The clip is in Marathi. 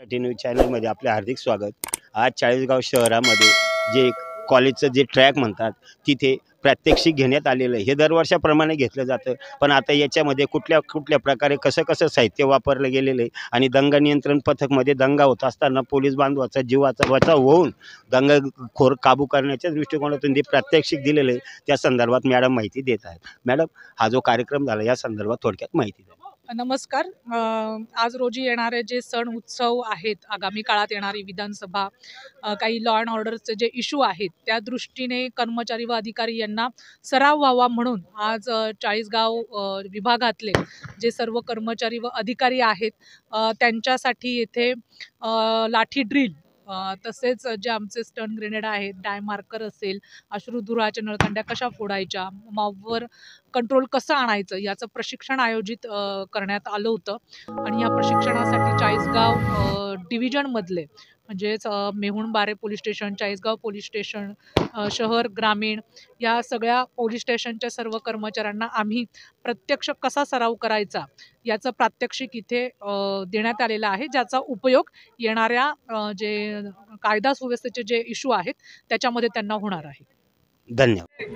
मराठी न्यूज चॅनलमध्ये आपले हार्दिक स्वागत। आज चाळीसगाव शहरामध्ये जे कॉलेजचं जे ट्रॅक म्हणतात तिथे प्रात्यक्षिक घेण्यात आलेलं आहे। हे दरवर्षाप्रमाणे घेतलं जातं, पण आता याच्यामध्ये कुठल्या प्रकारे कसं साहित्य वापरलं गेलेलं आहे आणि दंगा नियंत्रण पथकमध्ये दंगा होत असताना पोलीस बांधवाचा जीवाचा बचाव होऊन दंगखोर काबू करण्याच्या दृष्टिकोनातून ते प्रात्यक्षिक दिलेलं आहे। त्या संदर्भात मॅडम माहिती देत आहेत। मॅडम, हा जो कार्यक्रम झाला या संदर्भात थोडक्यात माहिती द्या। नमस्कार। आज रोजी येणारे जे सण उत्सव आहेत, आगामी काळात येणारी विधानसभा, काही लॉ अँड ऑर्डरचे जे इश्यू आहेत त्या दृष्टीने कर्मचारी व अधिकारी यांना सराव व्हावा म्हणून आज चाळीसगाव विभागातले जे सर्व कर्मचारी व अधिकारी आहेत त्यांच्यासाठी येथे लाठी ड्रिल तसेच जे आमचे स्टन ग्रेनेड आहेत, डाय मार्कर असेल, अश्रुधुराच्या नळकांड्या कशा फोडायच्या, मॉबवर कंट्रोल कसं आणायचं याचं प्रशिक्षण आयोजित करण्यात आलं होतं। आणि या प्रशिक्षणासाठी चाळीसगाव डिव्हिजनमधले म्हणजेच Mehunbare police station, Chalisgaon police station, शहर ग्रामीण या सगळ्या पोलीस स्टेशनच्या सर्व कर्मचाऱ्यांना आम्ही प्रत्यक्ष कसा सराव करायचा याचं प्रात्यक्षिक इथे देण्यात आलेलं आहे, ज्याचा उपयोग येणाऱ्या जे कायदा सुव्यवस्थेचे जे इश्यू आहेत त्याच्यामध्ये त्यांना होणार आहे। धन्यवाद।